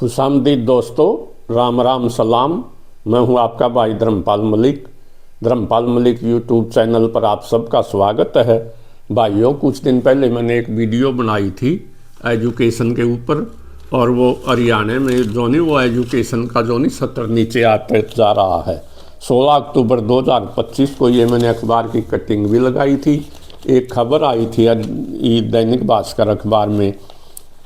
खुशामदीद दोस्तों, राम राम सलाम। मैं हूं आपका भाई धर्मपाल मलिक यूट्यूब चैनल पर आप सबका स्वागत है। भाइयों, कुछ दिन पहले मैंने एक वीडियो बनाई थी एजुकेशन के ऊपर, और वो हरियाणा में जो नहीं वो एजुकेशन का जो नहीं सत्र नीचे आता जा रहा है। 16 अक्टूबर 2025 को ये मैंने अखबार की कटिंग भी लगाई थी। एक खबर आई थी दैनिक भास्कर अखबार में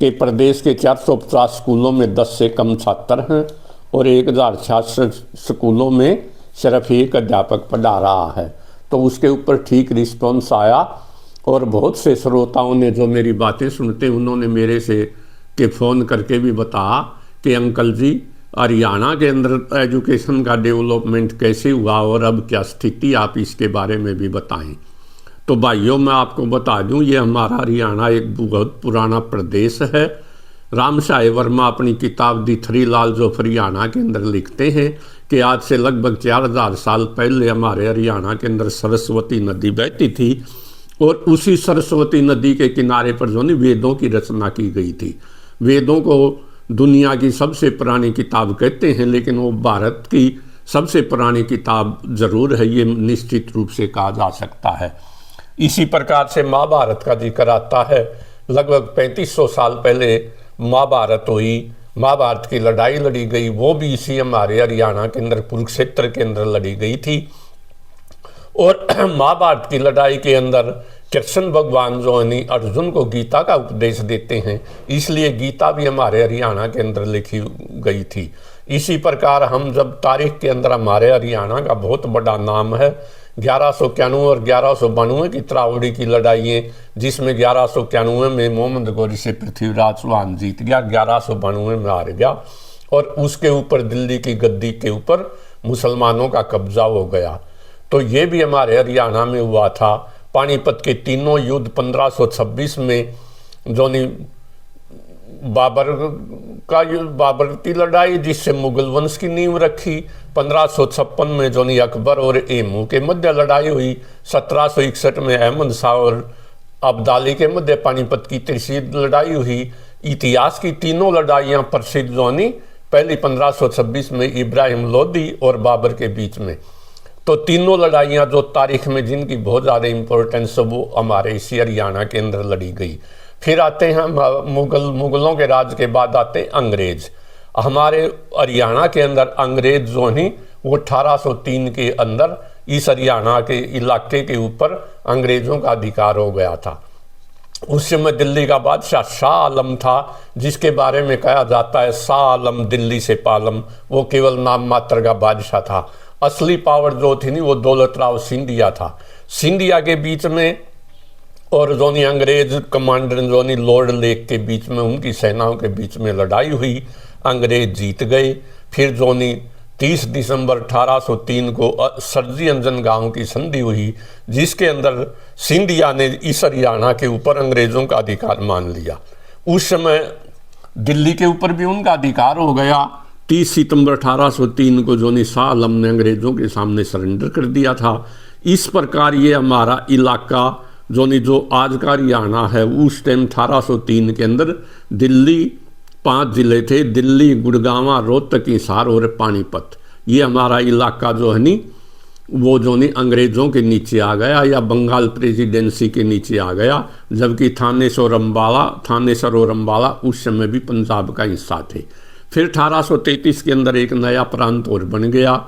कि प्रदेश के 450 स्कूलों में 10 से कम छात्र हैं और 1066 स्कूलों में सिर्फ एक अध्यापक पढ़ा रहा है। तो उसके ऊपर ठीक रिस्पॉन्स आया और बहुत से श्रोताओं ने जो मेरी बातें सुनते उन्होंने मेरे से के फ़ोन करके भी बताया कि अंकल जी, हरियाणा के अंदर एजुकेशन का डेवलपमेंट कैसे हुआ और अब क्या स्थिति, आप इसके बारे में भी बताएं। तो भाइयों, मैं आपको बता दूं, ये हमारा हरियाणा एक बहुत पुराना प्रदेश है। रामशाही वर्मा अपनी किताब दी थ्री लाल्स ऑफ हरियाणा के अंदर लिखते हैं कि आज से लगभग 4000 साल पहले हमारे हरियाणा के अंदर सरस्वती नदी बहती थी और उसी सरस्वती नदी के किनारे पर जो नहीं वेदों की रचना की गई थी। वेदों को दुनिया की सबसे पुरानी किताब कहते हैं, लेकिन वो भारत की सबसे पुरानी किताब जरूर है, ये निश्चित रूप से कहा जा सकता है। इसी प्रकार से महाभारत का जिक्र आता है। लगभग 3500 साल पहले महाभारत हुई, महाभारत की लड़ाई लड़ी गई, वो भी इसी हमारे हरियाणा के अंदर कुरुक्षेत्र के अंदर लड़ी गई थी। और महाभारत की लड़ाई के अंदर कृष्ण भगवान जो है अर्जुन को गीता का उपदेश देते हैं, इसलिए गीता भी हमारे हरियाणा के अंदर लिखी गई थी। इसी प्रकार हम जब तारीख के अंदर हमारे हरियाणा का बहुत बड़ा नाम है। 1191 और 1192 की त्रावड़ी की लड़ाइयाँ, जिसमें 1191 में मोहम्मद गौरी से पृथ्वीराज चौहान जीत गया, 1192 में हार गया और उसके ऊपर दिल्ली की गद्दी के ऊपर मुसलमानों का कब्जा हो गया। तो ये भी हमारे हरियाणा में हुआ था। पानीपत के तीनों युद्ध 1526 में जो बाबर की लड़ाई, जिससे मुगल वंश की नींव रखी। 1556 में जो अकबर और एमू के मध्य लड़ाई हुई। 1761 में अहमद शाह और अब्दाली के मध्य पानीपत की तीसरी लड़ाई हुई। इतिहास की तीनों लड़ाइयाँ प्रसिद्ध जोनी, पहली 1526 में इब्राहिम लोदी और बाबर के बीच में। तो तीनों लड़ाइयाँ जो तारीख में जिनकी बहुत ज़्यादा इम्पोर्टेंस है, वो हमारे इसी हरियाणा के अंदर लड़ी गई। फिर आते हैं मुगलों के राज के बाद आते हैं अंग्रेज। हमारे हरियाणा के अंदर अंग्रेज जो हैं वो 1803 के अंदर इस हरियाणा के इलाके के ऊपर अंग्रेज़ों का अधिकार हो गया था। उस समय दिल्ली का बादशाह शाह आलम था, जिसके बारे में कहा जाता है शाह आलम दिल्ली से पालम। वो केवल नाम मात्र का बादशाह था। असली पावर जो थी नहीं वो दौलत राव सिंधिया था। सिंधिया के बीच में और जोनी अंग्रेज कमांडर जोनी लॉर्ड लेक के बीच में, उनकी सेनाओं के बीच में लड़ाई हुई। अंग्रेज जीत गए। फिर जोनी 30 दिसंबर 1803 को सरजी अंजन गांव की संधि हुई, जिसके अंदर सिंधिया ने इस हरियाणा के ऊपर अंग्रेजों का अधिकार मान लिया। उस समय दिल्ली के ऊपर भी उनका अधिकार हो गया। 30 सितंबर 1803 को जोनी शाह आलम ने अंग्रेजों के सामने सरेंडर कर दिया था। इस प्रकार ये हमारा इलाका जो आज का हरियाणा है, उस टाइम 1803 के अंदर दिल्ली 5 जिले थे, दिल्ली, गुड़गांव, रोहतक, हिसार और पानीपत। ये हमारा इलाका जो है नी वो अंग्रेज़ों के नीचे आ गया या बंगाल प्रेसिडेंसी के नीचे आ गया, जबकि थानेसर और अम्बाला उस समय भी पंजाब का हिस्सा थे। फिर 1833 के अंदर एक नया प्रांत और बन गया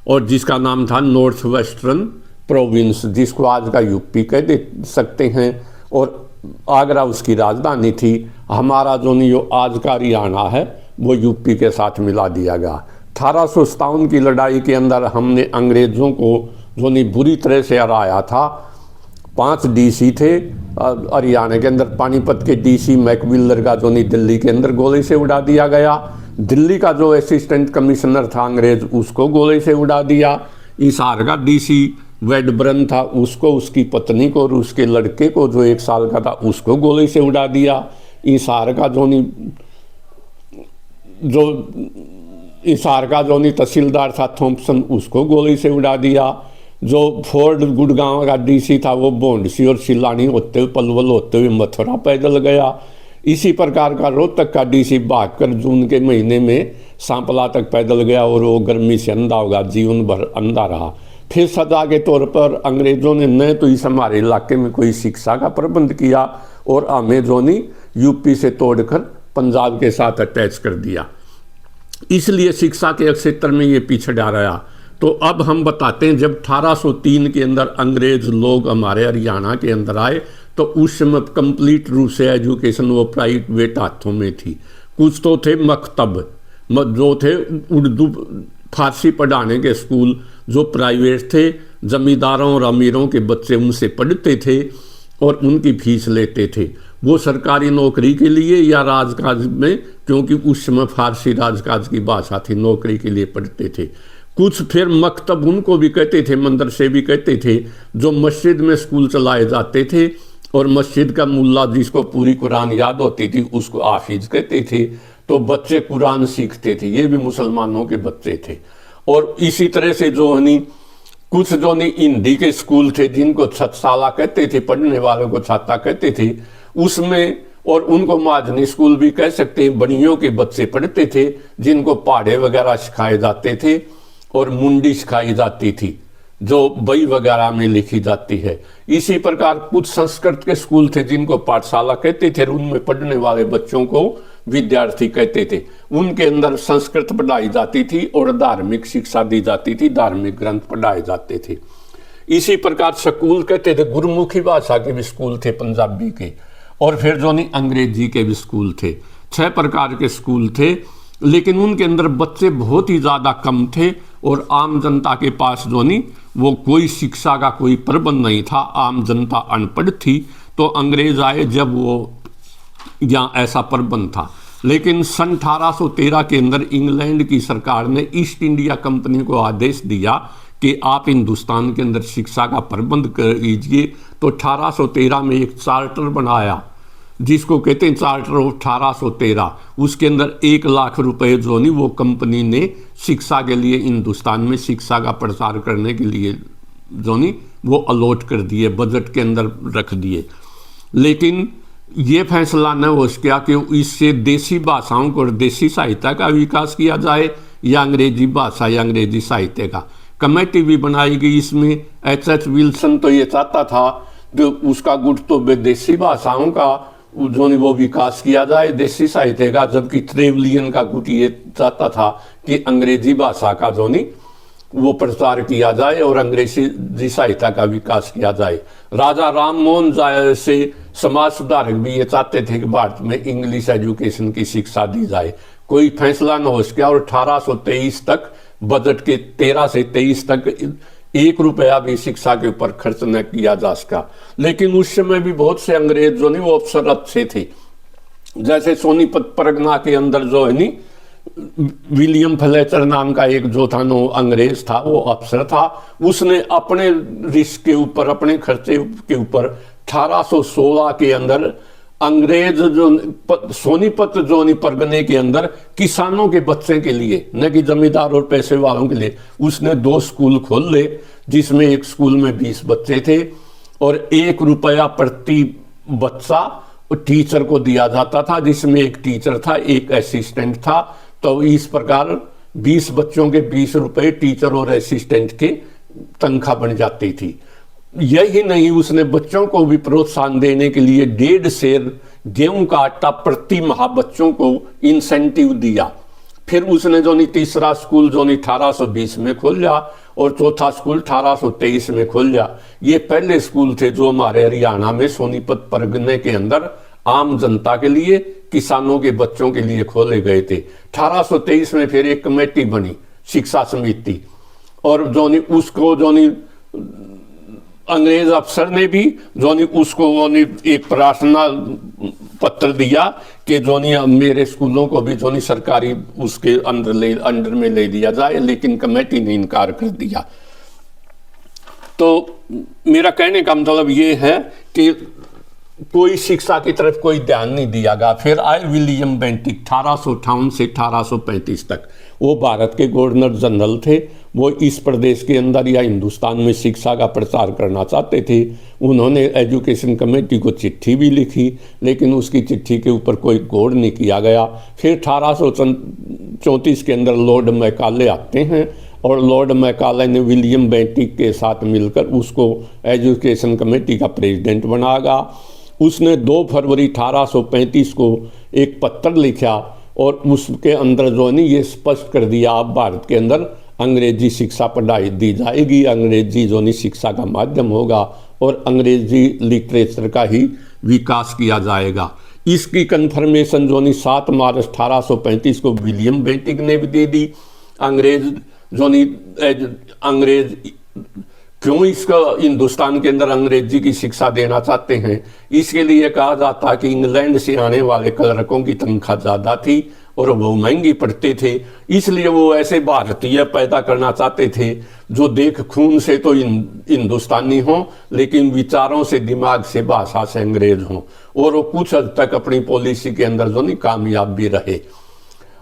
और जिसका नाम था नॉर्थ वेस्टर्न प्रोविंस, जिसको आज का यूपी कह दे सकते हैं, और आगरा उसकी राजधानी थी। हमारा जो आज का हरियाणा है वो यूपी के साथ मिला दिया गया। 1857 की लड़ाई के अंदर हमने अंग्रेज़ों को बुरी तरह से हराया था। 5 डीसी थे हरियाणा के अंदर। पानीपत के डीसी मैकविलर का दिल्ली के अंदर गोले से उड़ा दिया गया। दिल्ली का जो असिस्टेंट कमिश्नर था अंग्रेज, उसको गोले से उड़ा दिया। हिसार का डीसी वेडब्रन था, उसको, उसकी पत्नी को और उसके लड़के को जो 1 साल का था, उसको गोले से उड़ा दिया। हिसार का तहसीलदार था थॉम्पसन, उसको गोली से उड़ा दिया। जो फोर्ड गुड़गांव का डीसी था वो बोंडसी और सिलानी होते हुए, पलवल होते हुए मथुरा पैदल गया। इसी प्रकार का रोहतक का डीसी भागकर जून के महीने में सांपला तक पैदल गया और वो गर्मी से अंधा होगा, जीवन भर अंधा रहा। फिर सजा के तौर पर अंग्रेजों ने न तो इस हमारे इलाके में कोई शिक्षा का प्रबंध किया और हमें जो नहीं यूपी से तोड़कर पंजाब के साथ अटैच कर दिया, इसलिए शिक्षा के क्षेत्र में ये पिछड़ा रहा। तो अब हम बताते हैं, जब 1803 के अंदर अंग्रेज लोग हमारे हरियाणा के अंदर आए तो उस समय कंप्लीट रूप से एजुकेशन वो प्राइवेट हाथों में थी। कुछ तो थे मकतब, जो थे उर्दू फारसी पढ़ाने के स्कूल जो प्राइवेट थे, जमींदारों और अमीरों के बच्चे उनसे पढ़ते थे और उनकी फीस लेते थे, वो सरकारी नौकरी के लिए या राजकाज में, क्योंकि उस समय फारसी राजकाज की भाषा थी, नौकरी के लिए पढ़ते थे। कुछ फिर मकतब उनको भी कहते थे, मंदरसे भी कहते थे, जो मस्जिद में स्कूल चलाए जाते थे और मस्जिद का मुल्ला जिसको पूरी कुरान याद होती थी उसको हाफिज कहते थे, तो बच्चे कुरान सीखते थे, ये भी मुसलमानों के बच्चे थे। और इसी तरह से जो नहीं कुछ जो नहीं हिंदी के स्कूल थे जिनको छतसाला कहते थे, पढ़ने वालों को छाता कहते थे, उसमें और उनको महाजनी स्कूल भी कह सकते हैं, बनियों के बच्चे पढ़ते थे जिनको पहाड़े वगैरह सिखाए जाते थे और मुंडी सिखाई जाती थी जो बई वगैरह में लिखी जाती है। इसी प्रकार कुछ संस्कृत के स्कूल थे जिनको पाठशाला कहते थे, उनमें पढ़ने वाले बच्चों को विद्यार्थी कहते थे, उनके अंदर संस्कृत पढ़ाई जाती थी और धार्मिक शिक्षा दी जाती थी, धार्मिक ग्रंथ पढ़ाए जाते थे। इसी प्रकार स्कूल कहते थे, गुरमुखी भाषा के भी स्कूल थे पंजाबी के, और फिर जो नहीं अंग्रेजी के भी स्कूल थे। 6 प्रकार के स्कूल थे, लेकिन उनके अंदर बच्चे बहुत ही ज़्यादा कम थे और आम जनता के पास जो नहीं वो कोई शिक्षा का कोई प्रबंध नहीं था, आम जनता अनपढ़ थी। तो अंग्रेज आए जब वो यहाँ ऐसा प्रबंध था, लेकिन सन 1813 के अंदर इंग्लैंड की सरकार ने ईस्ट इंडिया कंपनी को आदेश दिया कि आप हिंदुस्तान के अंदर शिक्षा का प्रबंध कीजिए। तो 1813 में एक चार्टर बनाया जिसको कहते हैं चार्टर ऑफ 1813। उसके अंदर 1 लाख रुपए जो नहीं वो कंपनी ने शिक्षा के लिए, हिंदुस्तान में शिक्षा का प्रसार करने के लिए जो नहीं वो अलॉट कर दिए, बजट के अंदर रख दिए। लेकिन ये फैसला न हो सका कि इससे देसी भाषाओं को और देसी साहित्य का विकास किया जाए या अंग्रेजी भाषा या अंग्रेजी साहित्य का। कमेटी भी बनाई गई इसमें। H.H. विल्सन तो ये चाहता था जो उसका गुट तो देसी भाषाओं का जो वो विकास किया जाए, देसी साहित्य का, जबकि ट्रेवलियन का गुट ये चाहता था कि अंग्रेजी भाषा का जो नहीं वो प्रचार किया जाए और अंग्रेजी साहित्य का विकास किया जाए। राजा राम मोहन राय से समाज सुधारक भी ये चाहते थे कि भारत में इंग्लिश एजुकेशन की शिक्षा दी जाए। कोई फैसला न हो सका और 1823 तक बजट के 13 से 23 तक 1 रुपया भी शिक्षा के ऊपर खर्च न किया जा सका। लेकिन उस समय भी बहुत से अंग्रेज जो नहीं वो अफसर अच्छे थे, जैसे सोनीपत परगना के अंदर जो है नहीं विलियम फ्लेचर नाम का एक जो था नो अंग्रेज था, वो अफसर था। उसने अपने रिस्क के ऊपर, अपने खर्चे के ऊपर 1816 के अंदर अंग्रेज जो सोनीपत जो नहीं परगने के अंदर किसानों के बच्चे के लिए, न कि जमींदार और पैसे वालों के लिए, उसने 2 स्कूल खोल ले, जिसमें एक स्कूल में 20 बच्चे थे और 1 रुपया प्रति बच्चा टीचर को दिया जाता था, जिसमें एक टीचर था, एक असिस्टेंट था। तो इस प्रकार 20 बच्चों के 20 रुपए टीचर और असिस्टेंट के तनख्वाह बन जाती थी। यही नहीं, उसने बच्चों को भी प्रोत्साहन देने के लिए 1.5 सेर गेहूं का आटा प्रति माह बच्चों को इंसेंटिव दिया। फिर उसने जो नहीं तीसरा स्कूल जो नहीं 1820 में खोल लिया और चौथा स्कूल 1823 में खोल लिया। ये पहले स्कूल थे जो हमारे हरियाणा में सोनीपत परगने के अंदर आम जनता के लिए, किसानों के बच्चों के लिए खोले गए थे। 1823 में फिर एक कमेटी बनी, शिक्षा समिति, और जो नहीं उसको जो नहीं अंग्रेज अफसर ने भी जो नहीं उसको वो नहीं एक प्रार्थना पत्र दिया कि जो नहीं मेरे स्कूलों को भी जो नहीं सरकारी उसके अंडर में ले दिया जाए, लेकिन कमेटी ने इनकार कर दिया। तो मेरा कहने का मतलब ये है कि कोई शिक्षा की तरफ कोई ध्यान नहीं दिया गया। फिर आए विलियम बेंटिक 1858 से 1835 तक, वो भारत के गवर्नर जनरल थे। वो इस प्रदेश के अंदर या हिंदुस्तान में शिक्षा का प्रचार करना चाहते थे। उन्होंने एजुकेशन कमेटी को चिट्ठी भी लिखी, लेकिन उसकी चिट्ठी के ऊपर कोई गौर नहीं किया गया। फिर 1834 के अंदर लॉर्ड मैकाले आते हैं और लॉर्ड मैकाले ने विलियम बेंटिक के साथ मिलकर उसको एजुकेशन कमेटी का प्रेसिडेंट बनाया। उसने 2 फरवरी 1835 को एक पत्र लिखा और उसके अंदर जो है ये स्पष्ट कर दिया, अब भारत के अंदर अंग्रेजी शिक्षा पढ़ाई दी जाएगी, अंग्रेजी जो शिक्षा का माध्यम होगा और अंग्रेजी लिटरेचर का ही विकास किया जाएगा। इसकी कन्फर्मेशन जो 7 मार्च 1835 को विलियम बेंटिक ने भी दे दी। अंग्रेज क्यों इसका हिंदुस्तान के अंदर अंग्रेजी की शिक्षा देना चाहते हैं, इसके लिए कहा जाता कि इंग्लैंड से आने वाले क्लर्कों की तनख्वाह ज़्यादा थी और वो महंगी पड़ते थे, इसलिए वो ऐसे भारतीय पैदा करना चाहते थे जो देख खून से तो हिंदुस्तानी हों लेकिन विचारों से, दिमाग से, भाषा से अंग्रेज हों, और वो कुछ हद तक अपनी पॉलिसी के अंदर जो कामयाब भी रहे।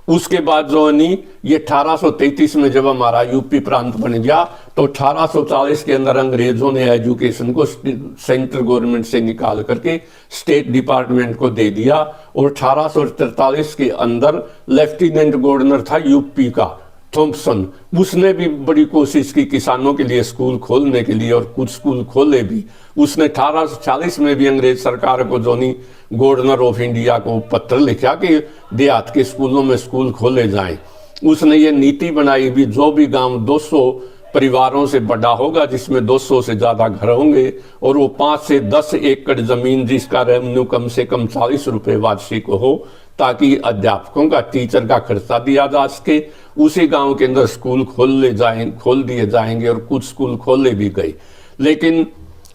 उसके बाद जो ये 1833 में जब हमारा यूपी प्रांत बन गया तो 1840 के अंदर अंग्रेजों ने एजुकेशन को सेंट्रल गवर्नमेंट से निकाल करके स्टेट डिपार्टमेंट को दे दिया और 1843 के अंदर लेफ्टिनेंट गवर्नर था यूपी का थॉम्पसन, उसने भी बड़ी कोशिश की किसानों के लिए स्कूल खोलने के लिए और कुछ स्कूल खोले भी। उसने 1840 में भी अंग्रेज सरकार को गवर्नर ऑफ इंडिया को पत्र लिखा कि देहात के स्कूलों में स्कूल खोले जाएं। उसने ये नीति बनाई भी, जो भी गांव 200 परिवारों से बड़ा होगा, जिसमें 200 से ज़्यादा घर होंगे और वो 5 से 10 एकड़ ज़मीन जिसका रेवेन्यू कम से कम 40 रुपये वार्षिक हो, ताकि अध्यापकों का, टीचर का खर्चा दिया जा सके, उसी गांव के अंदर स्कूल खोल दिए जाएंगे और कुछ स्कूल खोले भी गए। लेकिन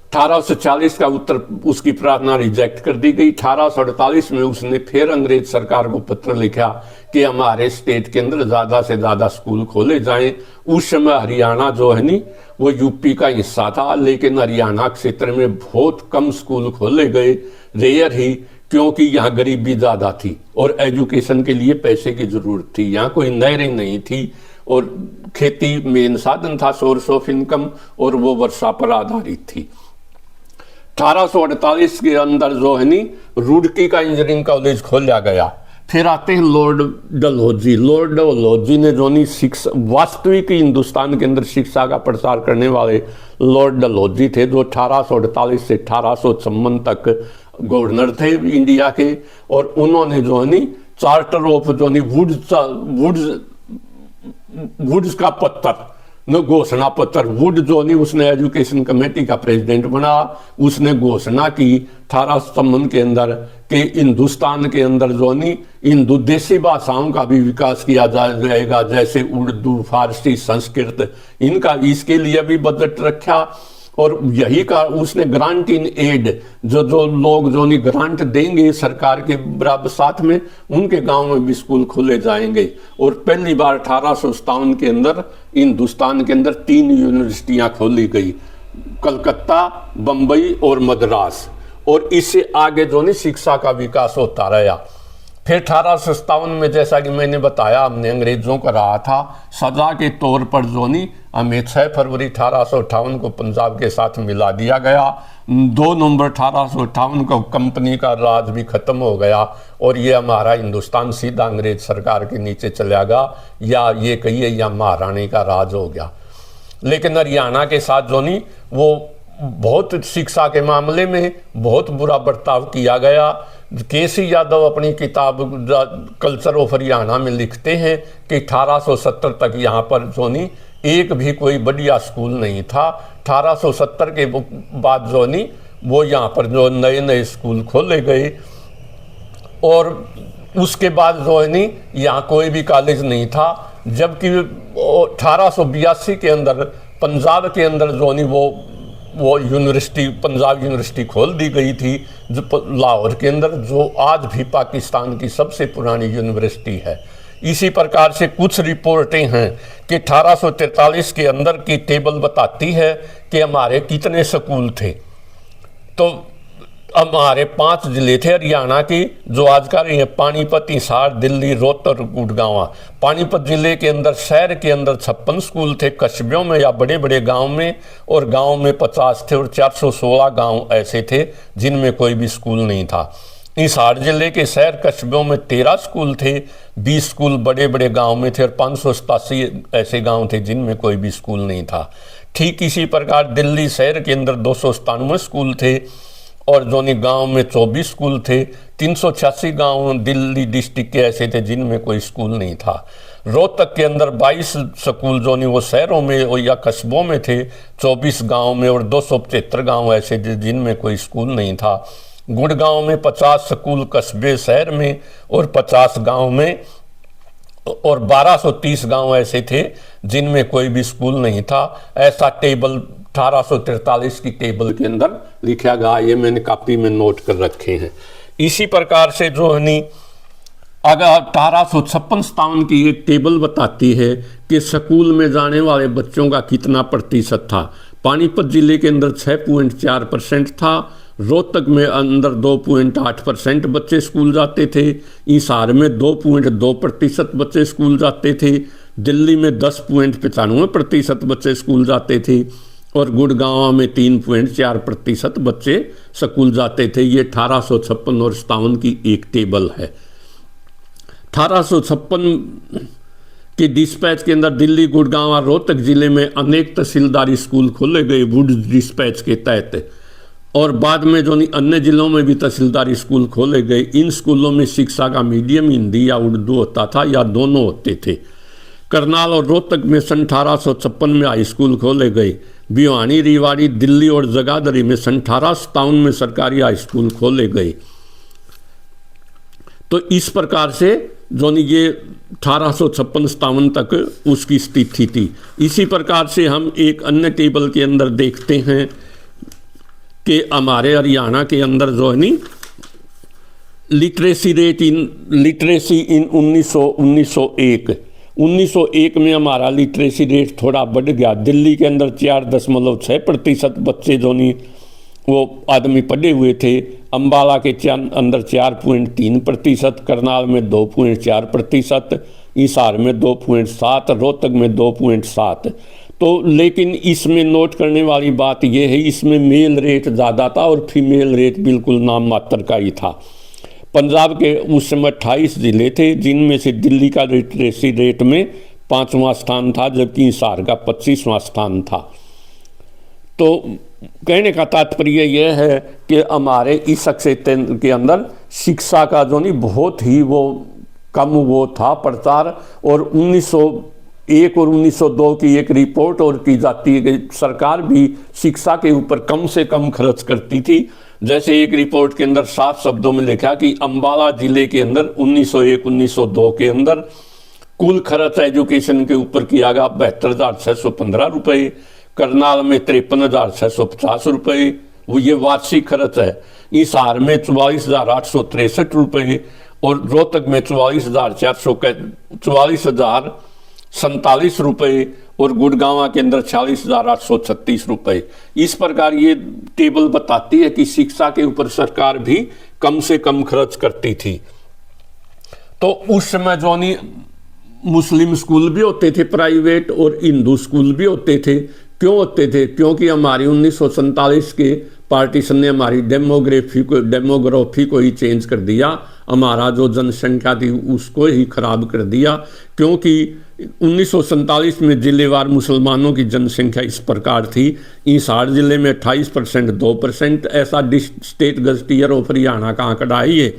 1840 का उत्तर उसकी प्रार्थना रिजेक्ट कर दी गई। 1848 में उसने फिर अंग्रेज सरकार को पत्र लिखा कि हमारे स्टेट के अंदर ज़्यादा से ज़्यादा स्कूल खोले जाएं। उस समय हरियाणा जो है वो यूपी का हिस्सा था, लेकिन हरियाणा क्षेत्र में बहुत कम स्कूल खोले गए, रेयर ही, क्योंकि यहाँ गरीबी ज़्यादा थी और एजुकेशन के लिए पैसे की ज़रूरत थी। यहाँ कोई नहरें नहीं थी और खेती मेन साधन था, सोर्स ऑफ इनकम, और वो वर्षा पर आधारित थी। 1848 के अंदर जो है रुड़की का इंजीनियरिंग कॉलेज खोला गया। फिर आते हैं लॉर्ड डलहौजी। लॉर्ड डलहौजी ने जो शिक्षा, वास्तविक हिंदुस्तान के अंदर शिक्षा का प्रसार करने वाले लॉर्ड डलहौजी थे, जो 1848 से 1856 तक गवर्नर थे इंडिया के, और उन्होंने जो है चार्टर ऑफ वुड्स का पत्र न घोषणा पत्र, वुड जो उसने एजुकेशन कमेटी का प्रेसिडेंट बना, उसने घोषणा की 1856 के अंदर कि हिंदुस्तान के अंदर जो हिंदू देशी भाषाओं का भी विकास किया जाएगा, जैसे उर्दू, फारसी, संस्कृत, इनका इसके लिए भी बजट रखा। और यही का उसने ग्रांट इन एड, जो लोग जो ग्रांट देंगे सरकार के बराबर साथ में, उनके गांव में भी स्कूल खोले जाएंगे। और पहली बार 1857 के अंदर हिंदुस्तान के अंदर 3 यूनिवर्सिटियां खोली गई, कलकत्ता, बम्बई और मद्रास। और इससे आगे जो शिक्षा का विकास होता रहा। फिर 1857 में, जैसा कि मैंने बताया, हमने अंग्रेजों को रहा था सजा के तौर पर जो हमें 6 फरवरी 1858 को पंजाब के साथ मिला दिया गया। 2 नवंबर 1858 को कंपनी का राज भी खत्म हो गया और ये हमारा हिंदुस्तान सीधा अंग्रेज सरकार के नीचे चला गया, या ये कहिए या महारानी का राज हो गया। लेकिन हरियाणा के साथ जो वो बहुत शिक्षा के मामले में बहुत बुरा बर्ताव किया गया। केसी यादव अपनी किताब कल्चर ऑफ हरियाणा में लिखते हैं कि 1870 तक यहाँ पर जो एक भी कोई बढ़िया स्कूल नहीं था। 1870 के बाद जो वो यहाँ पर जो नए नए स्कूल खोले गए, और उसके बाद जो यहाँ कोई भी कॉलेज नहीं था। जबकि 1882 के अंदर पंजाब के अंदर जो वो यूनिवर्सिटी, पंजाब यूनिवर्सिटी खोल दी गई थी, जो लाहौर के अंदर, जो आज भी पाकिस्तान की सबसे पुरानी यूनिवर्सिटी है। इसी प्रकार से कुछ रिपोर्टें हैं कि 1843 के अंदर की टेबल बताती है कि हमारे कितने स्कूल थे। तो हमारे 5 जिले थे हरियाणा के, जो आज का रही है पानीपत, हिसार, दिल्ली, रोहतक, गुड़गांव। पानीपत जिले के अंदर, शहर के अंदर 56 स्कूल थे, कस्बों में या बड़े बड़े गांव में, और गांव में 50 थे, और 416 गांव ऐसे थे जिनमें कोई भी स्कूल नहीं था। हिसार जिले के शहर कस्बों में 13 स्कूल थे, 20 स्कूल बड़े बड़े गांव में थे, और 587 ऐसे गांव थे जिनमें कोई भी स्कूल नहीं था। ठीक इसी प्रकार दिल्ली शहर के अंदर 297 स्कूल थे, और जोनी गांव में 24 स्कूल थे। 386 गांव दिल्ली डिस्ट्रिक्ट के ऐसे थे जिनमें कोई स्कूल नहीं था। रोहतक के अंदर 22 स्कूल जोनी वो शहरों में या कस्बों में थे, 24 गांव में, और 275 गांव ऐसे थे जिनमें कोई स्कूल नहीं था। गुड़गांव में 50 स्कूल कस्बे शहर में और 50 गांव में, और 1230 गांव ऐसे थे जिनमें कोई भी स्कूल नहीं था। ऐसा टेबल 1843 की टेबल के अंदर लिखा गया, ये मैंने कॉपी में नोट कर रखे हैं। इसी प्रकार से जो है अगर 1856-57 की एक टेबल बताती है कि स्कूल में जाने वाले बच्चों का कितना प्रतिशत था। पानीपत जिले के अंदर 6.4% था, रोहतक में अंदर 2.8% बच्चे स्कूल जाते थे, हिसार में 2.2% बच्चे स्कूल जाते थे, दिल्ली में 10.95% बच्चे स्कूल जाते थे, और गुड़गांव में 3.4% बच्चे स्कूल जाते थे। ये 1856 और 57 की एक टेबल है। 1856 के डिस्पैच के अंदर दिल्ली, गुड़गांव और रोहतक जिले में अनेक तहसीलदारी स्कूल खोले गए वुड डिस्पैच के तहत, और बाद में जो अन्य जिलों में भी तहसीलदारी स्कूल खोले गए। इन स्कूलों में शिक्षा का मीडियम हिंदी या उर्दू होता था, या दोनों होते थे। करनाल और रोहतक में सन 1856 में हाई स्कूल खोले गए। भिवानी, रेवाड़ी, दिल्ली और जगाधरी में सन 1857 में सरकारी हाई स्कूल खोले गए। तो इस प्रकार से जो ये 1856-57 तक उसकी स्थिति थी। इसी प्रकार से हम एक अन्य टेबल के अंदर देखते हैं कि हमारे हरियाणा के अंदर जो है लिटरेसी इन 1901 में हमारा लिटरेसी रेट थोड़ा बढ़ गया। दिल्ली के अंदर 4.6% बच्चे जो नहीं वो आदमी पढ़े हुए थे, अम्बाला के अंदर 4.3%, करनाल में 2.4%, हिसार में 2.7, रोहतक में 2.7। तो लेकिन इसमें नोट करने वाली बात यह है, इसमें मेल रेट ज़्यादा था और फीमेल रेट बिल्कुल नाम मात्र का ही था। पंजाब के उस समय 28 ज़िले थे, जिनमें से दिल्ली का लिटरेसी रेट में 5वां स्थान था, जबकि हिसार का 25वां स्थान था। तो कहने का तात्पर्य यह है कि हमारे इस क्षेत्र के अंदर शिक्षा का जो नहीं बहुत ही वो कम वो था प्रचार। और 1901 और 1902 की एक रिपोर्ट और की जाती है कि सरकार भी शिक्षा के ऊपर कम से कम खर्च करती थी। जैसे एक रिपोर्ट के अंदर साफ शब्दों में लिखा कि अम्बाला जिले के अंदर 1901-1902 के अंदर कुल खर्च एजुकेशन के ऊपर किया गया 72,615 रुपये, करनाल में 53,650 रुपये, वो ये वार्षिक खर्च है। हिसार में 44,863 रुपये, और रोहतक में 44,047 रुपये, और गुड़गांव के अंदर 46,836 रुपये। इस प्रकार ये टेबल बताती है कि शिक्षा के ऊपर सरकार भी कम से कम खर्च करती थी। तो उस समय जो नहीं मुस्लिम स्कूल भी होते थे प्राइवेट, और हिंदू स्कूल भी होते थे। क्यों होते थे? क्योंकि हमारी 1947 के पार्टीशन ने हमारी डेमोग्राफी को ही चेंज कर दिया, हमारा जो जनसंख्या थी उसको ही खराब कर दिया। क्योंकि 1947 में जिलेवार मुसलमानों की जनसंख्या इस प्रकार थी। हिसार जिले में 28% 2%, ऐसा स्टेट गजटियर ऑफ हरियाणा का आंकड़ा है ये।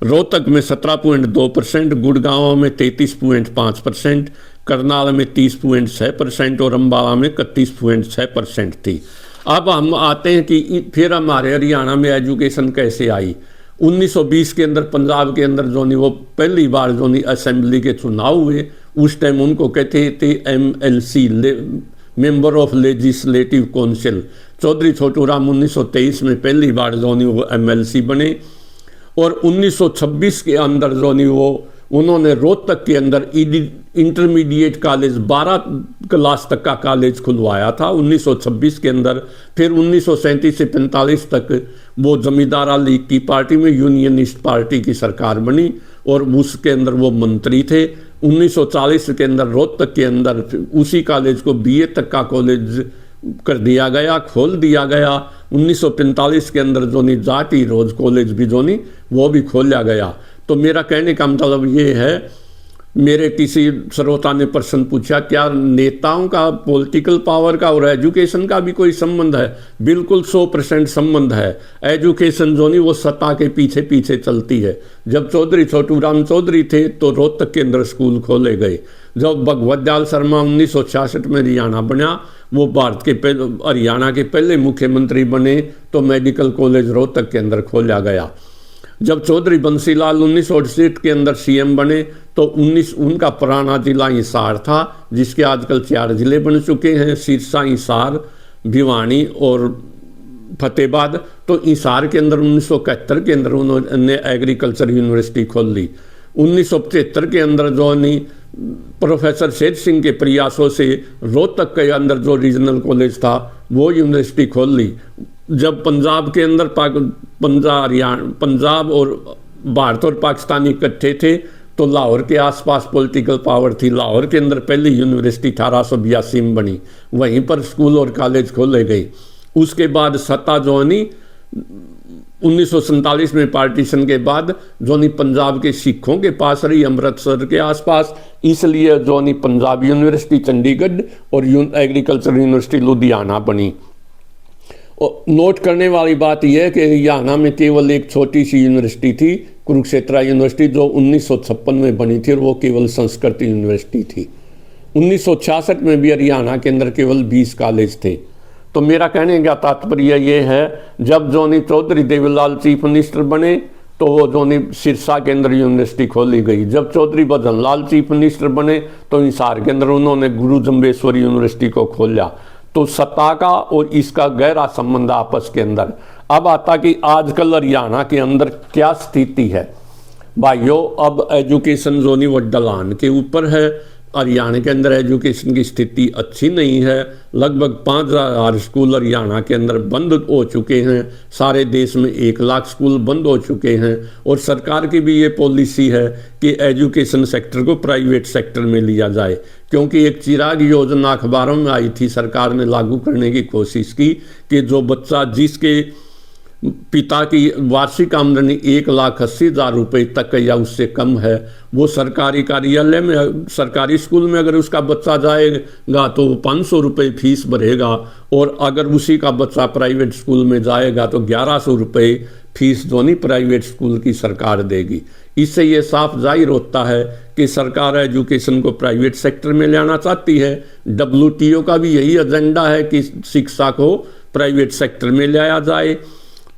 रोहतक में 17.2%, गुड़गांव में 33.5%, करनाल में 30.6% और अम्बाला में 31.6% थी। अब हम आते हैं कि फिर हमारे हरियाणा में एजुकेशन कैसे आई। 1920 के अंदर पंजाब के अंदर जो नहीं वो पहली बार जो नहीं असेंबली के चुनाव हुए, उस टाइम उनको कहते थे MLC, member of legislative council. Chaudhary Chhotu Ram 1923 में पहली बार जो नहीं वो MLC बने, और 1926 के अंदर जो नहीं वो उन्होंने रोहतक के अंदर इंटरमीडिएट कॉलेज 12 क्लास तक का कॉलेज खुलवाया था 1926 के अंदर। फिर 1937 से 45 तक वो जमींदारा लीग की पार्टी में यूनियनिस्ट पार्टी की सरकार बनी और उसके अंदर वो मंत्री थे। 1940 के अंदर रोहतक के अंदर उसी कॉलेज को बीए तक का कॉलेज कर दिया गया, खोल दिया गया। 1945 के अंदर जो नी जाटी रोज कॉलेज भी जो नी वो भी खोला गया। तो मेरा कहने का मतलब ये है, मेरे किसी श्रोता ने प्रश्न पूछा क्या नेताओं का पॉलिटिकल पावर का और एजुकेशन का भी कोई संबंध है? बिल्कुल 100% संबंध है। एजुकेशन जो नहीं वो सत्ता के पीछे पीछे चलती है। जब चौधरी छोटू राम चौधरी थे तो रोहतक के अंदर स्कूल खोले गए। जब भगवत दयाल शर्मा 1966 में हरियाणा बना, वो भारत के हरियाणा के पहले मुख्यमंत्री बने तो मेडिकल कॉलेज रोहतक के अंदर खोला गया। जब चौधरी बंसीलाल 1968 के अंदर सीएम बने तो उनका पुराना जिला हिसार था, जिसके आजकल 4 जिले बन चुके हैं, सिरसा, हिसार, भिवानी और फतेहाबाद। तो हिसार के अंदर 1971 के अंदर उन्होंने एग्रीकल्चर यूनिवर्सिटी खोल ली। 1975 के अंदर जो नहीं प्रोफेसर शेर सिंह के प्रयासों से रोहतक के अंदर जो रीजनल कॉलेज था वो यूनिवर्सिटी खोल ली। जब पंजाब के अंदर पंजाब और भारत और पाकिस्तान इकट्ठे थे तो लाहौर के आसपास पॉलिटिकल पावर थी। लाहौर के अंदर पहली यूनिवर्सिटी 1882 में बनी, वहीं पर स्कूल और कॉलेज खोले गए। उसके बाद सत्ता जो नहीं 1947 में पार्टीशन के बाद जो नहीं पंजाब के सिखों के पास रही, अमृतसर के आसपास, इसलिए जो नहीं पंजाब यूनिवर्सिटी चंडीगढ़ और एग्रीकल्चर यूनिवर्सिटी लुधियाना बनी। और नोट करने वाली बात यह है कि हरियाणा में केवल एक छोटी सी यूनिवर्सिटी थी, कुरुक्षेत्र यूनिवर्सिटी, जो 1956 में बनी थी और वो केवल संस्कृत यूनिवर्सिटी थी। 1966 में भी हरियाणा के अंदर केवल 20 कॉलेज थे। तो मेरा कहने का तात्पर्य ये है, जब जोनी चौधरी देवीलाल चीफ मिनिस्टर बने तो वो जोनी सिरसा के अंदर यूनिवर्सिटी खोली गई। जब चौधरी भजनलाल चीफ मिनिस्टर बने तो हिसार के अंदर उन्होंने गुरु जम्बेश्वर यूनिवर्सिटी को खोला। तो सत्ता का और इसका गहरा संबंध आपस के अंदर। अब आता कि आजकल हरियाणा के अंदर क्या स्थिति है भाइयों। अब एजुकेशन जो नहीं वो ढलान के ऊपर है। हरियाणा के अंदर एजुकेशन की स्थिति अच्छी नहीं है। लगभग 5000 स्कूल हरियाणा के अंदर बंद हो चुके हैं। सारे देश में 1 लाख स्कूल बंद हो चुके हैं। और सरकार की भी ये पॉलिसी है कि एजुकेशन सेक्टर को प्राइवेट सेक्टर में लिया जाए, क्योंकि एक चिराग योजना अखबारों में आई थी, सरकार ने लागू करने की कोशिश की कि जो बच्चा जिसके पिता की वार्षिक आमदनी 1,80,000 रुपये तक या उससे कम है, वो सरकारी कार्यालय में, सरकारी स्कूल में अगर उसका बच्चा जाएगा तो 500 रुपये फीस भरेगा, और अगर उसी का बच्चा प्राइवेट स्कूल में जाएगा तो 1100 रुपये फीस दोनों प्राइवेट स्कूल की सरकार देगी। इससे ये साफ जाहिर होता है कि सरकार एजुकेशन को प्राइवेट सेक्टर में लाना चाहती है। WTO का भी यही एजेंडा है कि शिक्षा को प्राइवेट सेक्टर में लाया जाए।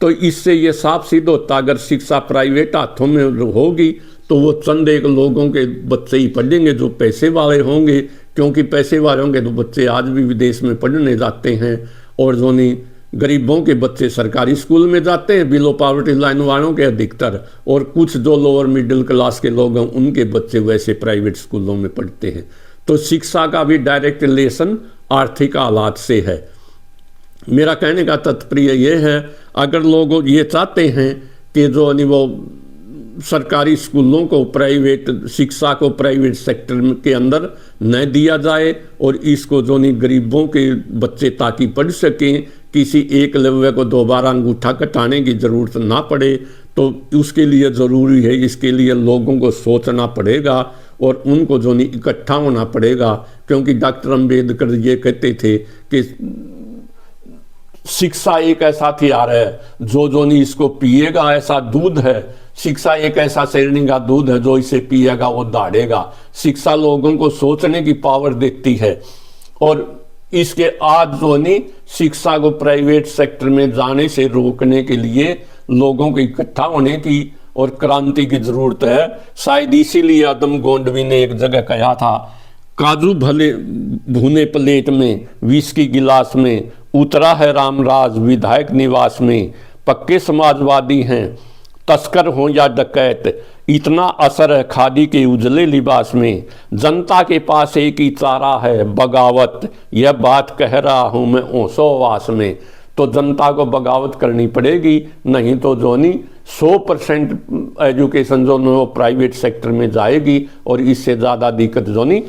तो इससे ये साफ सिद्ध होता, अगर शिक्षा प्राइवेट हाथों में होगी तो वो चंद एक लोगों के बच्चे ही पढ़ेंगे जो पैसे वाले होंगे, क्योंकि पैसे वाले होंगे तो बच्चे आज भी विदेश में पढ़ने जाते हैं, और जो नहीं गरीबों के बच्चे सरकारी स्कूल में जाते हैं, बिलो पॉवर्टी लाइन वालों के अधिकतर, और कुछ जो लोअर मिडिल क्लास के लोग हैं उनके बच्चे वैसे प्राइवेट स्कूलों में पढ़ते हैं। तो शिक्षा का भी डायरेक्ट रिलेशन आर्थिक हालात से है। मेरा कहने का तात्पर्य ये है, अगर लोग ये चाहते हैं कि जो नहीं वो सरकारी स्कूलों को, प्राइवेट शिक्षा को प्राइवेट सेक्टर के अंदर न दिया जाए और इसको जो नहीं गरीबों के बच्चे ताकि पढ़ सकें, किसी एक लव्य को दोबारा अंगूठा कटाने की ज़रूरत ना पड़े, तो उसके लिए ज़रूरी है, इसके लिए लोगों को सोचना पड़ेगा और उनको जो नहीं इकट्ठा होना पड़ेगा। क्योंकि डॉक्टर अम्बेडकर ये कहते थे कि शिक्षा एक ऐसा हथियार है जो नहीं इसको पिएगा ऐसा दूध है। शिक्षा एक ऐसा शेरनी का दूध है, जो इसे पिएगा वो दौड़ेगा। शिक्षा लोगों को सोचने की पावर देती है, और इसके आज जो नहीं शिक्षा को प्राइवेट सेक्टर में जाने से रोकने के लिए लोगों को इकट्ठा होने की और क्रांति की जरूरत है। शायद इसीलिए आदम गोंडवी ने एक जगह कहा था, काजू भले भुने प्लेट में, विस्की गिलास में, उतरा है रामराज विधायक निवास में, पक्के समाजवादी हैं तस्कर हों या डकैत, इतना असर है खादी के उजले लिबास में। जनता के पास एक ही चारा है, बगावत। यह बात कह रहा हूं मैं ओसोवास में। तो जनता को बगावत करनी पड़ेगी, नहीं तो जो नहीं 100% एजुकेशन जो वो प्राइवेट सेक्टर में जाएगी और इससे ज़्यादा दिक्कत जो नहीं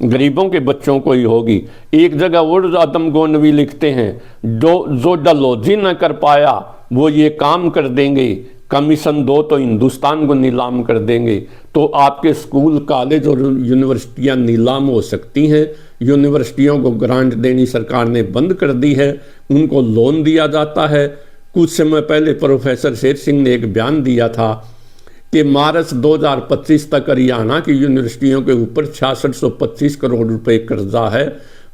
गरीबों के बच्चों को ही होगी। एक जगह और आदम गोंडवी लिखते हैं, जो डलहौजी न कर पाया वो ये काम कर देंगे, कमीशन दो तो हिंदुस्तान को नीलाम कर देंगे। तो आपके स्कूल, कॉलेज और यूनिवर्सिटियां नीलाम हो सकती हैं। यूनिवर्सिटियों को ग्रांट देनी सरकार ने बंद कर दी है, उनको लोन दिया जाता है। कुछ समय पहले प्रोफेसर शेर सिंह ने एक बयान दिया था कि मार्च 2025 तक हरियाणा की यूनिवर्सिटियों के ऊपर 6625 करोड़ रुपए कर्जा है।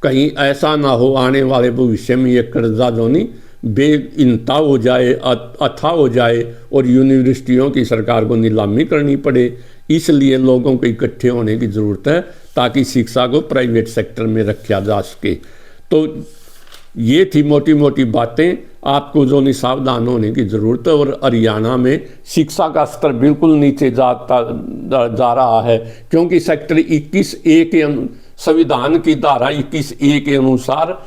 कहीं ऐसा ना हो आने वाले भविष्य में ये कर्जा जो नहीं बेइंता हो जाए, अथा हो जाए और यूनिवर्सिटियों की सरकार को नीलामी करनी पड़े। इसलिए लोगों को इकट्ठे होने की ज़रूरत है ताकि शिक्षा को प्राइवेट सेक्टर में रखा जा सके। तो ये थी मोटी मोटी बातें, आपको जो नहीं सावधान होने की ज़रूरत है। और हरियाणा में शिक्षा का स्तर बिल्कुल नीचे जा रहा है, क्योंकि सेक्टर 21A के संविधान की धारा 21A के अनुसार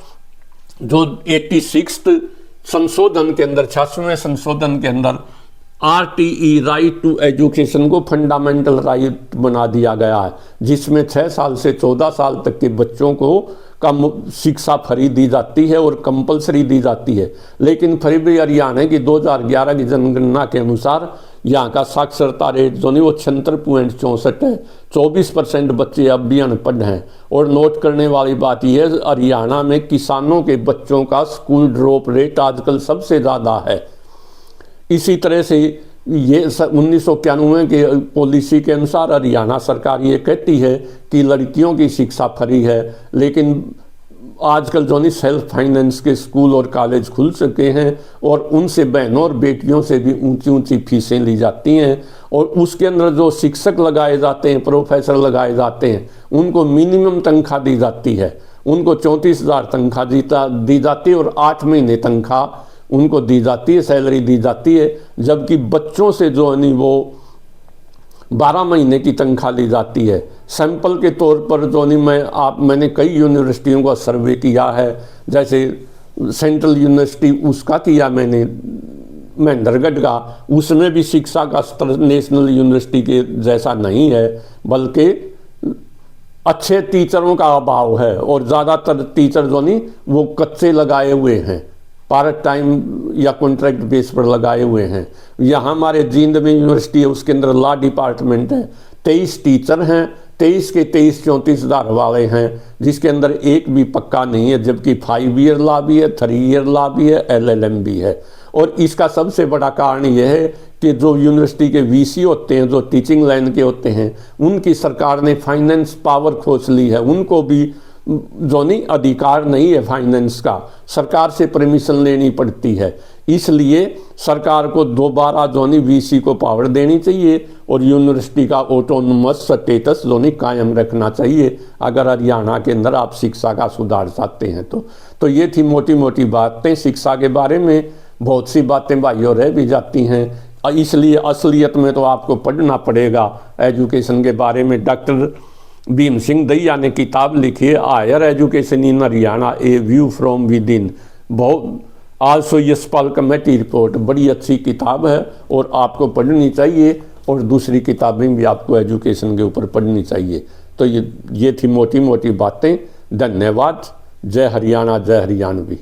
जो 86 संशोधन के अंदर 86वें संशोधन के अंदर RTE राइट टू एजुकेशन को फंडामेंटल राइट बना दिया गया है, जिसमें 6 साल से 14 साल तक के बच्चों को शिक्षा फ्री दी जाती है और कंपलसरी दी जाती है। लेकिन फिर भी हरियाणा की 2011 की जनगणना के अनुसार यहाँ का साक्षरता रेट जो नहीं वो 76.64 है। 24% बच्चे अब भी अनपढ़ हैं। और नोट करने वाली बात यह है, हरियाणा में किसानों के बच्चों का स्कूल ड्रॉप रेट आजकल सबसे ज़्यादा है। इसी तरह से ये 1991 के पॉलिसी के अनुसार हरियाणा सरकार ये कहती है कि लड़कियों की शिक्षा फ्री है, लेकिन आजकल जो नहीं सेल्फ फाइनेंस के स्कूल और कॉलेज खुल चुके हैं और उनसे बहनों और बेटियों से भी ऊंची ऊंची फीसें ली जाती हैं। और उसके अंदर जो शिक्षक लगाए जाते हैं, प्रोफेसर लगाए जाते हैं, उनको मिनिमम तनख्वाह दी जाती है। उनको 34,000 तनख्वाह दी जाती है और 8 महीने तनख्वाह उनको दी जाती है, सैलरी दी जाती है। जबकि बच्चों से जो है नहीं वो 12 महीने की तनख्वाह ली जाती है। सैंपल के तौर पर जो नहीं मैंने कई यूनिवर्सिटियों का सर्वे किया है, जैसे सेंट्रल यूनिवर्सिटी उसका किया मैंने महेंद्रगढ़ का, उसमें भी शिक्षा का स्तर नेशनल यूनिवर्सिटी के जैसा नहीं है, बल्कि अच्छे टीचरों का अभाव है और ज़्यादातर टीचर जो नहीं वो कच्चे लगाए हुए हैं, पार्ट टाइम या कॉन्ट्रैक्ट बेस पर लगाए हुए हैं। यहाँ हमारे जींद में यूनिवर्सिटी है, उसके अंदर लॉ डिपार्टमेंट है, 23 टीचर हैं, 23 के 23 34,000 वाले हैं, जिसके अंदर एक भी पक्का नहीं है। जबकि 5 ईयर लॉ भी है, 3 ईयर लॉ भी है, LLM भी है। और इसका सबसे बड़ा कारण यह है कि जो यूनिवर्सिटी के VC होते हैं, जो टीचिंग लाइन के होते हैं, उनकी सरकार ने फाइनेंस पावर खोज ली है। उनको भी जो नहीं अधिकार नहीं है फाइनेंस का, सरकार से परमिशन लेनी पड़ती है। इसलिए सरकार को दोबारा जो नहीं VC को पावर देनी चाहिए और यूनिवर्सिटी का ऑटोनोमस स्टेटस जो नहीं कायम रखना चाहिए, अगर हरियाणा के अंदर आप शिक्षा का सुधार चाहते हैं तो ये थी मोटी मोटी बातें शिक्षा के बारे में। बहुत सी बातें भाइयों रह भी जाती हैं, इसलिए असलियत में तो आपको पढ़ना पड़ेगा एजुकेशन के बारे में। डॉक्टर भीम सिंह दहिया ने किताब लिखी है, higher education in Haryana a view from within. बहुत आल्सो यशपाल कमेटी रिपोर्ट, बड़ी अच्छी किताब है और आपको पढ़नी चाहिए, और दूसरी किताबें भी आपको एजुकेशन के ऊपर पढ़नी चाहिए। तो ये थी मोटी मोटी बातें। धन्यवाद। जय हरियाणा, जय हरियाणवी।